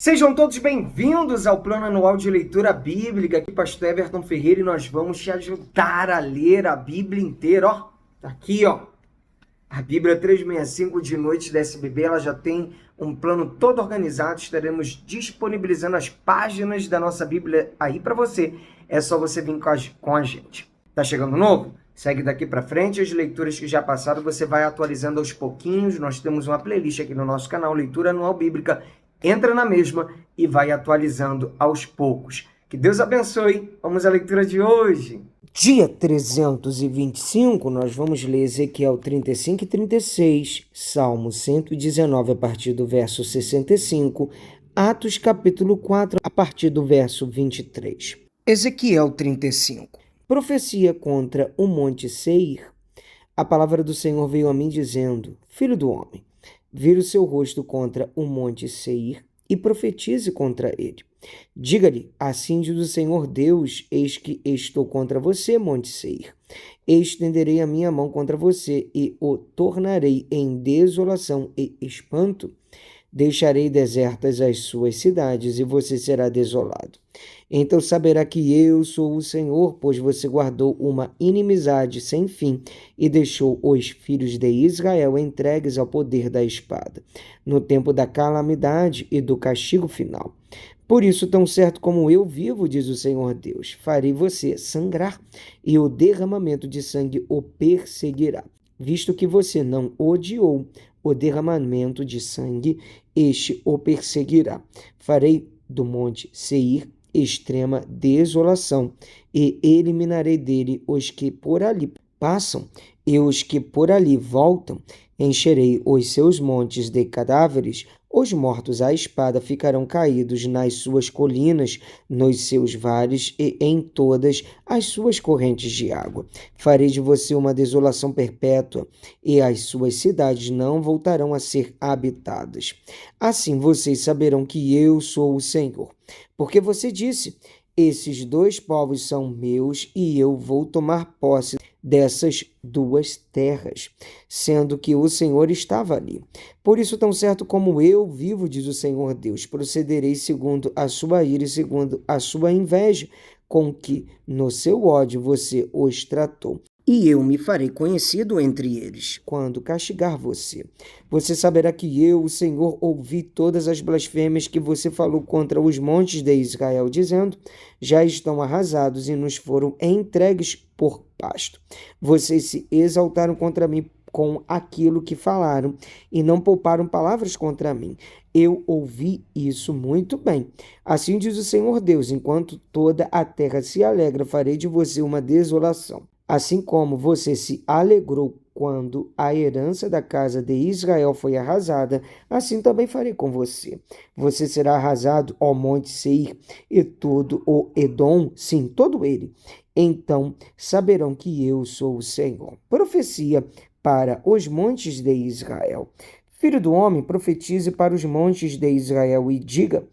Sejam todos bem-vindos ao Plano Anual de Leitura Bíblica. Aqui, Pastor Everton Ferreira, e nós vamos te ajudar a ler a Bíblia inteira. Tá aqui, a Bíblia 365 de noite da SBB, ela já tem um plano todo organizado. Estaremos disponibilizando as páginas da nossa Bíblia aí para você. É só você vir com a gente. Tá chegando novo? Segue daqui para frente. As leituras que já passaram você vai atualizando aos pouquinhos. Nós temos uma playlist aqui no nosso canal, Leitura Anual Bíblica. Entra na mesma e vai atualizando aos poucos. Que Deus abençoe. Vamos à leitura de hoje. Dia 325, nós vamos ler Ezequiel 35 e 36, Salmo 119 a partir do verso 65, Atos capítulo 4 a partir do verso 23. Ezequiel 35. Profecia contra o monte Seir. A palavra do Senhor veio a mim dizendo: Filho do homem, vira o seu rosto contra o monte Seir e profetize contra ele. Diga-lhe: assim diz o Senhor Deus, eis que estou contra você, monte Seir. Estenderei a minha mão contra você e o tornarei em desolação e espanto. Deixarei desertas as suas cidades e você será desolado. Então saberá que eu sou o Senhor, pois você guardou uma inimizade sem fim e deixou os filhos de Israel entregues ao poder da espada, no tempo da calamidade e do castigo final. Por isso, tão certo como eu vivo, diz o Senhor Deus, farei você sangrar, e o derramamento de sangue o perseguirá. Visto que você não odiou o derramamento de sangue, este o perseguirá. Farei do monte Seir extrema desolação, e eliminarei dele os que por ali passam, e os que por ali voltam. Encherei os seus montes de cadáveres, os mortos à espada ficarão caídos nas suas colinas, nos seus vales e em todas as suas correntes de água. Farei de você uma desolação perpétua, e as suas cidades não voltarão a ser habitadas. Assim vocês saberão que eu sou o Senhor. Porque você disse: esses dois povos são meus e eu vou tomar posse dessas duas terras, sendo que o Senhor estava ali. Por isso, tão certo como eu vivo, diz o Senhor Deus, procederei segundo a sua ira e segundo a sua inveja, com que no seu ódio você os tratou. E eu me farei conhecido entre eles, quando castigar você. Você saberá que eu, o Senhor, ouvi todas as blasfêmias que você falou contra os montes de Israel, dizendo: já estão arrasados e nos foram entregues por pasto. Vocês se exaltaram contra mim com aquilo que falaram e não pouparam palavras contra mim. Eu ouvi isso muito bem. Assim diz o Senhor Deus: enquanto toda a terra se alegra, farei de você uma desolação. Assim como você se alegrou quando a herança da casa de Israel foi arrasada, assim também farei com você. Você será arrasado, ó monte Seir, e todo o Edom, sim, todo ele. Então saberão que eu sou o Senhor. Profecia para os montes de Israel. Filho do homem, profetize para os montes de Israel e diga: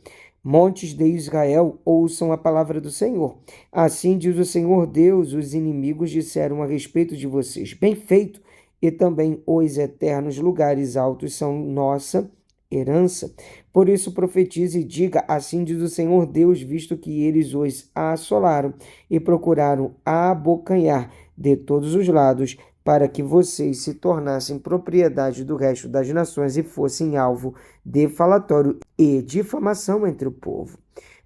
montes de Israel, ouçam a palavra do Senhor. Assim diz o Senhor Deus: os inimigos disseram a respeito de vocês: bem feito, e também os eternos lugares altos são nossa herança. Por isso profetize e diga: assim diz o Senhor Deus, visto que eles os assolaram e procuraram abocanhar de todos os lados, para que vocês se tornassem propriedade do resto das nações e fossem alvo de falatório e difamação entre o povo.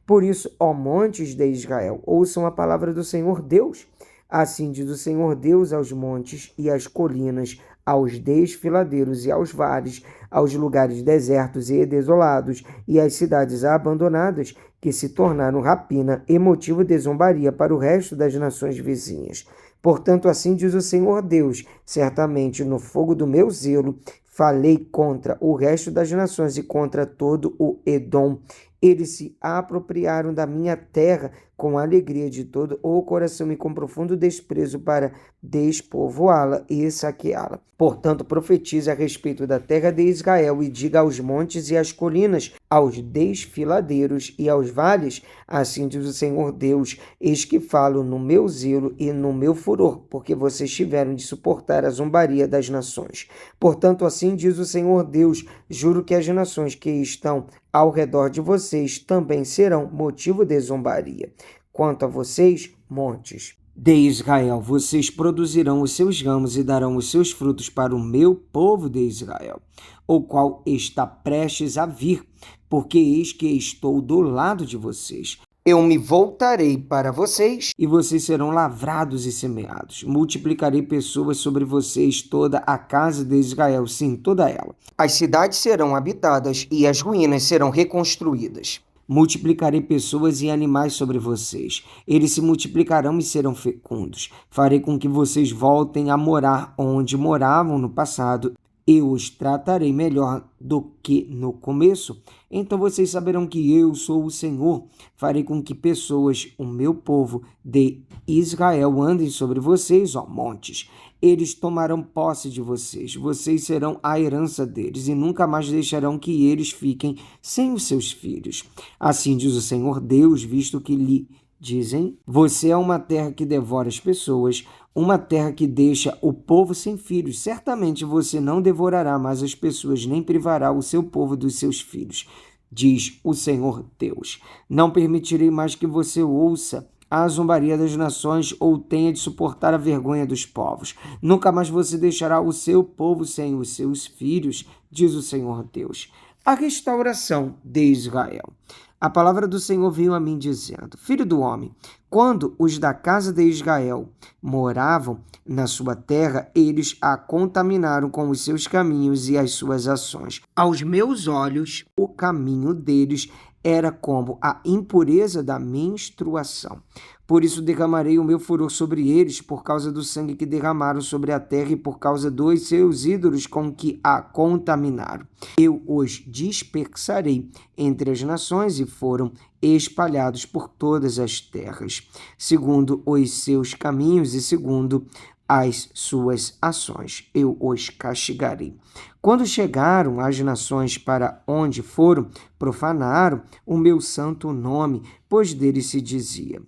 Por isso, ó montes de Israel, ouçam a palavra do Senhor Deus. Assim diz o Senhor Deus aos montes e às colinas, aos desfiladeiros e aos vales, aos lugares desertos e desolados, e às cidades abandonadas, que se tornaram rapina e motivo de zombaria para o resto das nações vizinhas. Portanto, assim diz o Senhor Deus: certamente no fogo do meu zelo falei contra o resto das nações e contra todo o Edom. Eles se apropriaram da minha terra com alegria de todo o coração e com profundo desprezo para despovoá-la e saqueá-la. Portanto, profetize a respeito da terra de Israel e diga aos montes e às colinas, aos desfiladeiros e aos vales, assim diz o Senhor Deus, eis que falo no meu zelo e no meu furor, porque vocês tiveram de suportar a zombaria das nações. Portanto, assim diz o Senhor Deus, juro que as nações que estão ao redor de vocês também serão motivo de zombaria. Quanto a vocês, montes de Israel, vocês produzirão os seus ramos e darão os seus frutos para o meu povo de Israel, o qual está prestes a vir, porque eis que estou do lado de vocês. Eu me voltarei para vocês e vocês serão lavrados e semeados. Multiplicarei pessoas sobre vocês, toda a casa de Israel, sim, toda ela. As cidades serão habitadas e as ruínas serão reconstruídas. Multiplicarei pessoas e animais sobre vocês. Eles se multiplicarão e serão fecundos. Farei com que vocês voltem a morar onde moravam no passado. Eu os tratarei melhor do que no começo. Então vocês saberão que eu sou o Senhor. Farei com que pessoas, o meu povo de Israel, andem sobre vocês, ó montes. Eles tomarão posse de vocês. Vocês serão a herança deles e nunca mais deixarão que eles fiquem sem os seus filhos. Assim diz o Senhor Deus, visto que lhe dizem: você é uma terra que devora as pessoas, uma terra que deixa o povo sem filhos. Certamente você não devorará mais as pessoas, nem privará o seu povo dos seus filhos, diz o Senhor Deus. Não permitirei mais que você ouça a zombaria das nações ou tenha de suportar a vergonha dos povos. Nunca mais você deixará o seu povo sem os seus filhos, diz o Senhor Deus. A restauração de Israel. A palavra do Senhor veio a mim dizendo: filho do homem, quando os da casa de Israel moravam na sua terra, eles a contaminaram com os seus caminhos e as suas ações. Aos meus olhos, o caminho deles era como a impureza da menstruação. Por isso derramarei o meu furor sobre eles, por causa do sangue que derramaram sobre a terra e por causa dos seus ídolos com que a contaminaram. Eu os dispersarei entre as nações e foram espalhados por todas as terras, segundo os seus caminhos e segundo as suas ações. Eu os castigarei. Quando chegaram as nações para onde foram, profanaram o meu santo nome, pois deles se dizia: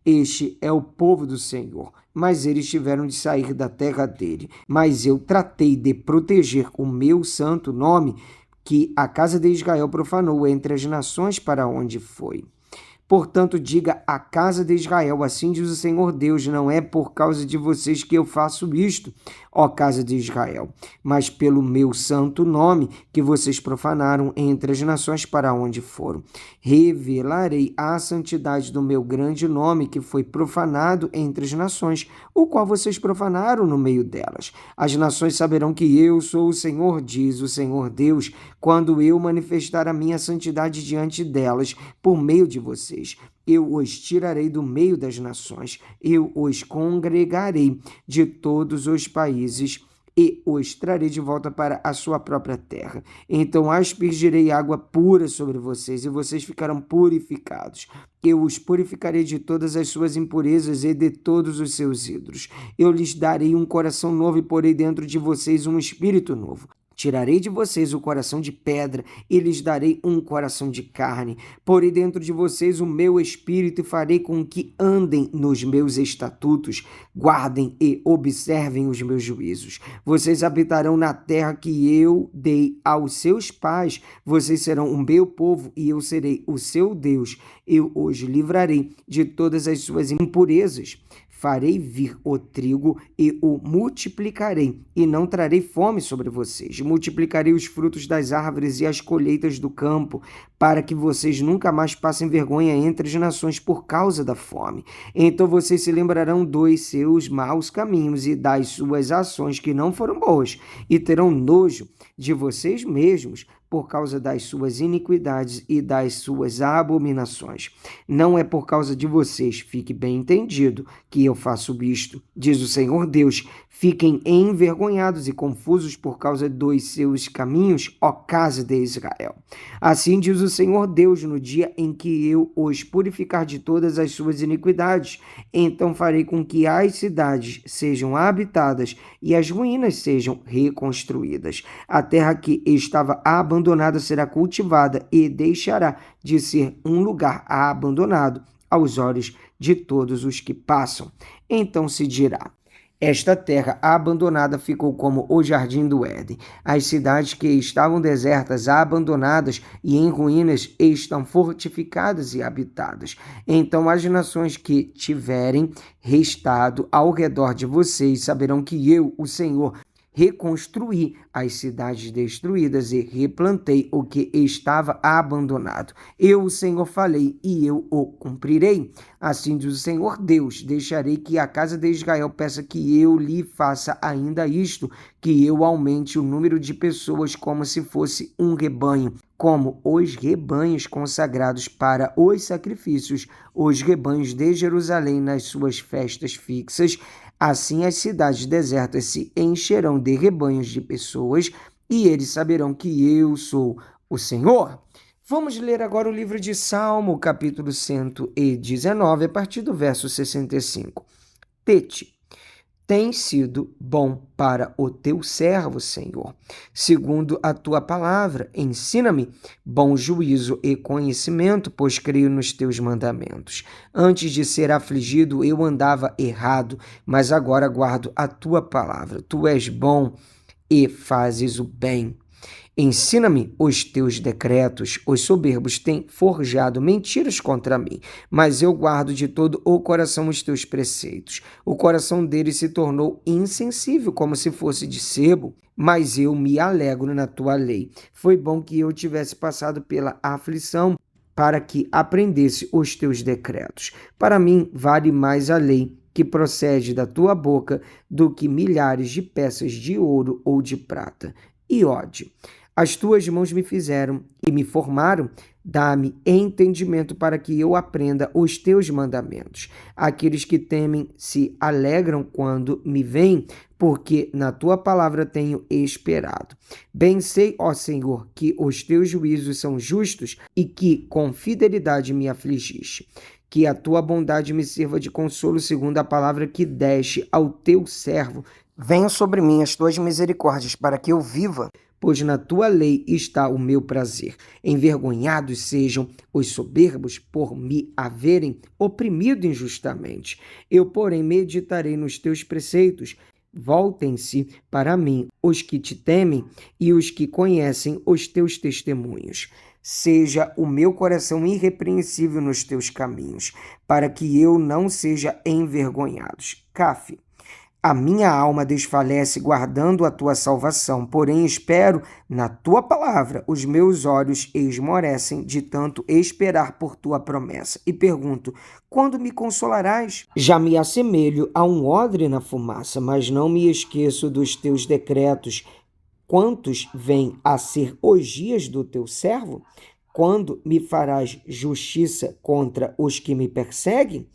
este é o povo do Senhor, mas eles tiveram de sair da terra dele. Mas eu tratei de proteger o meu santo nome, que a casa de Israel profanou entre as nações para onde foi. Portanto, diga à casa de Israel: assim diz o Senhor Deus, não é por causa de vocês que eu faço isto, ó casa de Israel, mas pelo meu santo nome que vocês profanaram entre as nações para onde foram. Revelarei a santidade do meu grande nome que foi profanado entre as nações, o qual vocês profanaram no meio delas. As nações saberão que eu sou o Senhor, diz o Senhor Deus, quando eu manifestar a minha santidade diante delas por meio de vocês. Eu os tirarei do meio das nações, eu os congregarei de todos os países e os trarei de volta para a sua própria terra. Então aspergirei água pura sobre vocês e vocês ficarão purificados. Eu os purificarei de todas as suas impurezas e de todos os seus ídolos. Eu lhes darei um coração novo e porei dentro de vocês um espírito novo. Tirarei de vocês o coração de pedra e lhes darei um coração de carne. Porei dentro de vocês o meu espírito e farei com que andem nos meus estatutos, guardem e observem os meus juízos. Vocês habitarão na terra que eu dei aos seus pais. Vocês serão o meu povo e eu serei o seu Deus. Eu os livrarei de todas as suas impurezas. Farei vir o trigo e o multiplicarei, e não trarei fome sobre vocês. Multiplicarei os frutos das árvores e as colheitas do campo, para que vocês nunca mais passem vergonha entre as nações por causa da fome. Então vocês se lembrarão dos seus maus caminhos e das suas ações que não foram boas, e terão nojo de vocês mesmos, por causa das suas iniquidades e das suas abominações. Não é por causa de vocês, fique bem entendido, que eu faço isto, diz o Senhor Deus. Fiquem envergonhados e confusos por causa dos seus caminhos, ó casa de Israel. Assim diz o Senhor Deus, no dia em que eu os purificar de todas as suas iniquidades, então farei com que as cidades sejam habitadas e as ruínas sejam reconstruídas. A terra que estava abandonada será cultivada e deixará de ser um lugar abandonado aos olhos de todos os que passam. Então se dirá: esta terra abandonada ficou como o jardim do Éden. As cidades que estavam desertas, abandonadas e em ruínas estão fortificadas e habitadas. Então as nações que tiverem restado ao redor de vocês saberão que eu, o Senhor, reconstruí as cidades destruídas e replantei o que estava abandonado. Eu, o Senhor, falei e eu o cumprirei. Assim diz o Senhor Deus: deixarei que a casa de Israel peça que eu lhe faça ainda isto, que eu aumente o número de pessoas como se fosse um rebanho, como os rebanhos consagrados para os sacrifícios, os rebanhos de Jerusalém nas suas festas fixas. Assim as cidades desertas se encherão de rebanhos de pessoas e eles saberão que eu sou o Senhor. Vamos ler agora o livro de Salmo, capítulo 119, a partir do verso 65. Tete, tem sido bom para o teu servo, Senhor. Segundo a tua palavra, ensina-me bom juízo e conhecimento, pois creio nos teus mandamentos. Antes de ser afligido, eu andava errado, mas agora guardo a tua palavra. Tu és bom e fazes o bem. Ensina-me os teus decretos. Os soberbos têm forjado mentiras contra mim, mas eu guardo de todo o coração os teus preceitos. O coração deles se tornou insensível, como se fosse de sebo, mas eu me alegro na tua lei. Foi bom que eu tivesse passado pela aflição, para que aprendesse os teus decretos. Para mim vale mais a lei que procede da tua boca do que milhares de peças de ouro ou de prata. Iode. As tuas mãos me fizeram e me formaram. Dá-me entendimento para que eu aprenda os teus mandamentos. Aqueles que temem se alegram quando me veem, porque na tua palavra tenho esperado. Bem sei, ó Senhor, que os teus juízos são justos e que com fidelidade me afligiste. Que a tua bondade me sirva de consolo segundo a palavra que deste ao teu servo. Venham sobre mim as tuas misericórdias para que eu viva, pois na tua lei está o meu prazer. Envergonhados sejam os soberbos por me haverem oprimido injustamente. Eu, porém, meditarei nos teus preceitos. Voltem-se para mim os que te temem e os que conhecem os teus testemunhos. Seja o meu coração irrepreensível nos teus caminhos, para que eu não seja envergonhado. Caf. A minha alma desfalece guardando a tua salvação, porém espero na tua palavra. Os meus olhos esmorecem de tanto esperar por tua promessa. E pergunto, quando me consolarás? Já me assemelho a um odre na fumaça, mas não me esqueço dos teus decretos. Quantos vêm a ser os dias do teu servo? Quando me farás justiça contra os que me perseguem?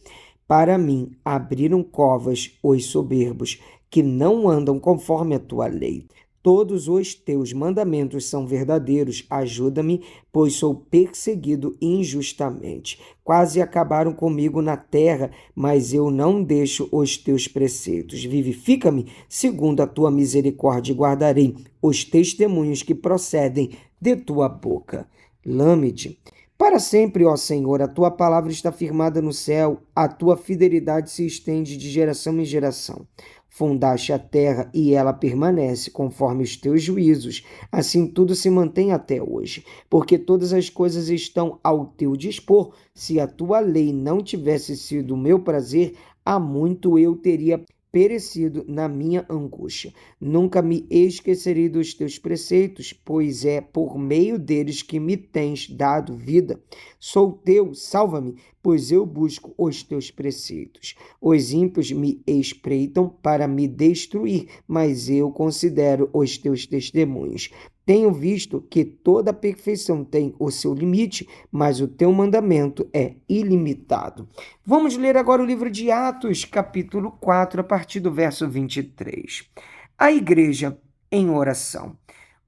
Para mim abriram covas os soberbos, que não andam conforme a tua lei. Todos os teus mandamentos são verdadeiros. Ajuda-me, pois sou perseguido injustamente. Quase acabaram comigo na terra, mas eu não deixo os teus preceitos. Vivifica-me segundo a tua misericórdia e guardarei os testemunhos que procedem de tua boca. Lâmide. Para sempre, ó Senhor, a tua palavra está firmada no céu, a tua fidelidade se estende de geração em geração. Fundaste a terra e ela permanece conforme os teus juízos. Assim tudo se mantém até hoje, porque todas as coisas estão ao teu dispor. Se a tua lei não tivesse sido o meu prazer, há muito eu teria perecido na minha angústia. Nunca me esquecerei dos teus preceitos, pois é por meio deles que me tens dado vida. Sou teu, salva-me pois eu busco os teus preceitos. Os ímpios me espreitam para me destruir, mas eu considero os teus testemunhos. Tenho visto que toda perfeição tem o seu limite, mas o teu mandamento é ilimitado. Vamos ler agora o livro de Atos, capítulo 4, a partir do verso 23. A igreja em oração.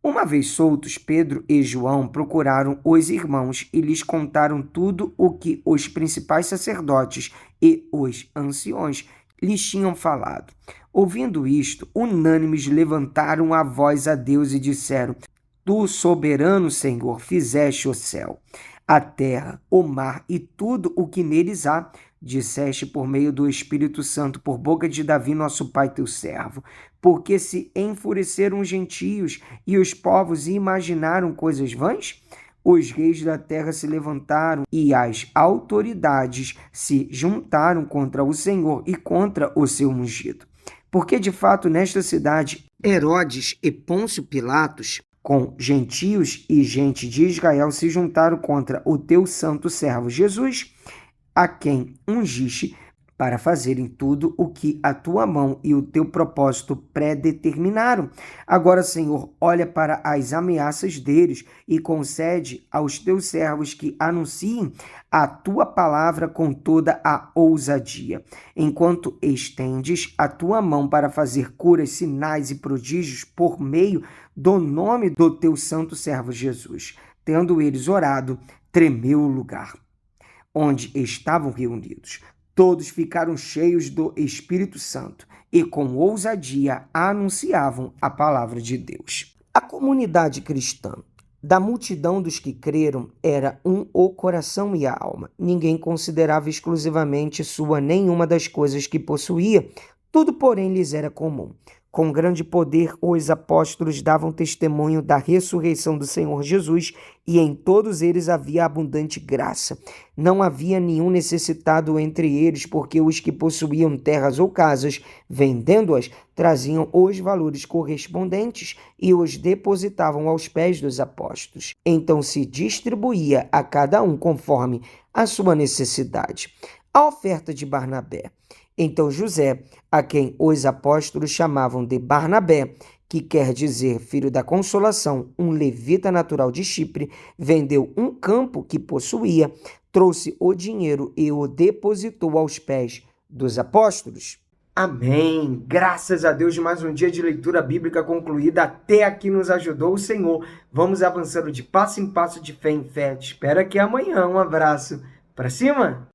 Uma vez soltos, Pedro e João procuraram os irmãos e lhes contaram tudo o que os principais sacerdotes e os anciões lhes tinham falado. Ouvindo isto, unânimes levantaram a voz a Deus e disseram: Tu, soberano Senhor, fizeste o céu, a terra, o mar e tudo o que neles há. Disseste por meio do Espírito Santo, por boca de Davi, nosso pai, teu servo. Porque se enfureceram os gentios e os povos e imaginaram coisas vãs? Os reis da terra se levantaram e as autoridades se juntaram contra o Senhor e contra o seu ungido. Porque, de fato, nesta cidade, Herodes e Pôncio Pilatos, com gentios e gente de Israel, se juntaram contra o teu santo servo Jesus, a quem ungiste para fazerem tudo o que a tua mão e o teu propósito predeterminaram. Agora, Senhor, olha para as ameaças deles e concede aos teus servos que anunciem a tua palavra com toda a ousadia, enquanto estendes a tua mão para fazer curas, sinais e prodígios por meio do nome do teu santo servo Jesus. Tendo eles orado, tremeu o lugar onde estavam reunidos. Todos ficaram cheios do Espírito Santo e com ousadia anunciavam a palavra de Deus. A comunidade cristã, da multidão dos que creram, era o coração e a alma. Ninguém considerava exclusivamente sua nenhuma das coisas que possuía. Tudo, porém, lhes era comum. Com grande poder, os apóstolos davam testemunho da ressurreição do Senhor Jesus, e em todos eles havia abundante graça. Não havia nenhum necessitado entre eles, porque os que possuíam terras ou casas, vendendo-as, traziam os valores correspondentes e os depositavam aos pés dos apóstolos. Então se distribuía a cada um conforme a sua necessidade. A oferta de Barnabé. Então José, a quem os apóstolos chamavam de Barnabé, que quer dizer filho da consolação, um levita natural de Chipre, vendeu um campo que possuía, trouxe o dinheiro e o depositou aos pés dos apóstolos. Amém! Graças a Deus de mais um dia de leitura bíblica concluída. Até aqui nos ajudou o Senhor. Vamos avançando de passo em passo, de fé em fé. Te espero aqui amanhã. Um abraço. Pra cima!